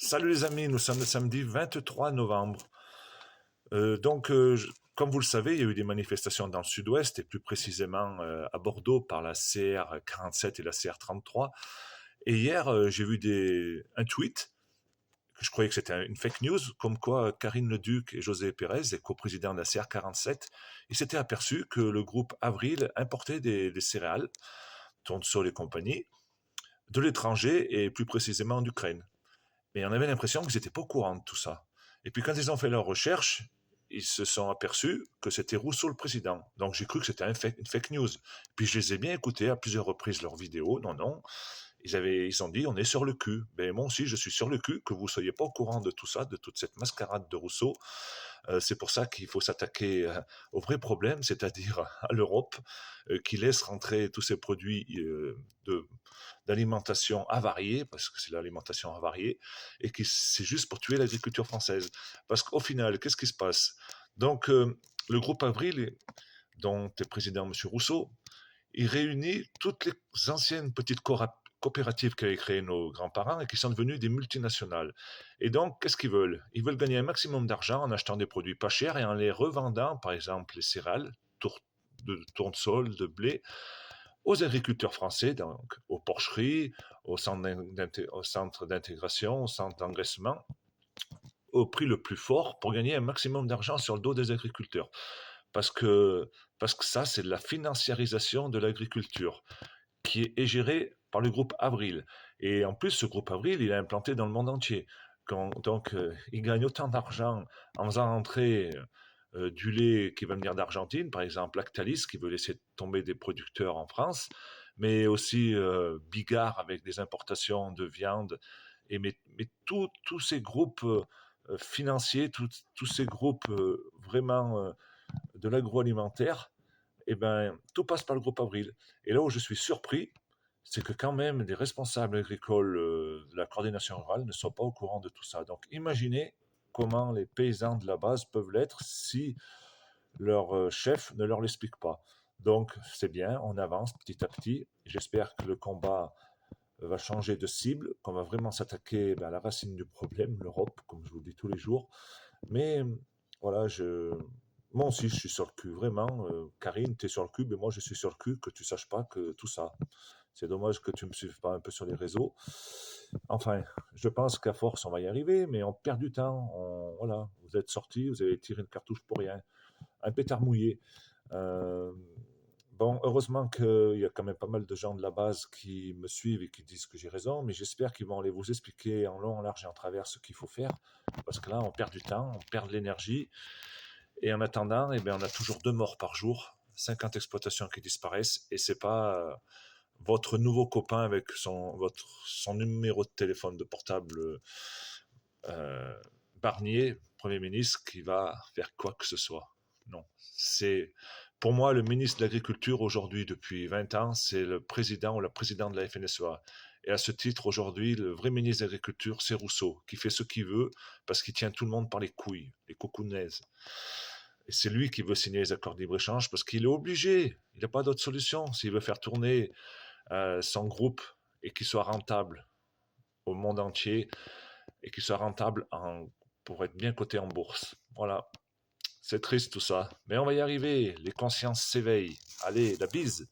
Salut les amis, nous sommes le samedi 23 novembre. Comme vous le savez, il y a eu des manifestations dans le sud-ouest et plus précisément à Bordeaux par la CR 47 et la CR 33. Et hier, j'ai vu un tweet que je croyais que c'était une fake news, comme quoi Karine Leduc et José Pérez, les coprésidents de la CR 47, ils s'étaient aperçus que le groupe Avril importait des céréales, tournesol et compagnie, de l'étranger et plus précisément d'Ukraine. Mais on avait l'impression qu'ils n'étaient pas au courant de tout ça. Et puis quand ils ont fait leurs recherches, ils se sont aperçus que c'était Rousseau le président. Donc j'ai cru que c'était une fake news. Puis je les ai bien écoutés à plusieurs reprises leurs vidéos. Non, non. Ils ont dit on est sur le cul. Ben moi aussi je suis sur le cul que vous soyez pas au courant de tout ça, de toute cette mascarade de Rousseau. C'est pour ça qu'il faut s'attaquer au vrai problème, c'est-à-dire à l'Europe, qui laisse rentrer tous ces produits d'alimentation avariée, parce que c'est l'alimentation avariée, et qui c'est juste pour tuer l'agriculture française. Parce qu'au final, qu'est-ce qui se passe? Donc, le groupe Avril, dont est président M. Rousseau, il réunit toutes les anciennes petites coopératives qu'avaient créées nos grands-parents et qui sont devenues des multinationales. Et donc, qu'est-ce qu'ils veulent? Ils veulent gagner un maximum d'argent en achetant des produits pas chers et en les revendant, par exemple les céréales, de tournesol, de blé, aux agriculteurs français, donc aux porcheries, aux centres d'intégration, aux centres d'engraissement, au prix le plus fort pour gagner un maximum d'argent sur le dos des agriculteurs. Parce que, parce que ça, c'est de la financiarisation de l'agriculture qui est gérée par le groupe Avril. Et en plus, ce groupe Avril, il est implanté dans le monde entier. Il gagne autant d'argent en faisant entrer du lait qui va venir d'Argentine, par exemple Lactalis, qui veut laisser tomber des producteurs en France, mais aussi Bigard avec des importations de viande. Mais tous ces groupes financiers, tous ces groupes vraiment de l'agroalimentaire, eh ben, tout passe par le groupe Avril. Et là où je suis surpris, c'est que quand même les responsables agricoles de la coordination rurale ne sont pas au courant de tout ça. Donc imaginez comment les paysans de la base peuvent l'être si leur chef ne leur l'explique pas. Donc c'est bien, on avance petit à petit. J'espère que le combat va changer de cible, qu'on va vraiment s'attaquer à la racine du problème, l'Europe, comme je vous le dis tous les jours. Mais voilà, moi aussi, je suis sur le cul, vraiment. Karine, tu es sur le cul, mais moi, je suis sur le cul que tu saches pas que tout ça. C'est dommage que tu me suives pas un peu sur les réseaux. Enfin, je pense qu'à force, on va y arriver, mais on perd du temps. Voilà, vous êtes sortis, vous avez tiré une cartouche pour rien. Un pétard mouillé. Euh, Bon, heureusement qu'il y a quand même pas mal de gens de la base qui me suivent et qui disent que j'ai raison, mais j'espère qu'ils vont aller vous expliquer en long, en large et en travers ce qu'il faut faire, parce que là, on perd du temps, on perd de l'énergie, et en attendant, eh bien, on a toujours 2 morts par jour, 50 exploitations qui disparaissent, et c'est pas votre nouveau copain avec son numéro de téléphone de portable euh, Barnier, Premier ministre, qui va faire quoi que ce soit. Non, c'est pour moi le ministre de l'Agriculture aujourd'hui depuis 20 ans, c'est le président ou la présidente de la FNSEA. Et à ce titre, aujourd'hui, le vrai ministre de l'Agriculture, c'est Rousseau, qui fait ce qu'il veut parce qu'il tient tout le monde par les couilles, les cocounaises. Et c'est lui qui veut signer les accords de libre-échange parce qu'il est obligé. Il n'a pas d'autre solution. S'il veut faire tourner son groupe et qu'il soit rentable au monde entier et qu'il soit rentable pour être bien coté en bourse. Voilà. C'est triste tout ça. Mais on va y arriver. Les consciences s'éveillent. Allez, la bise.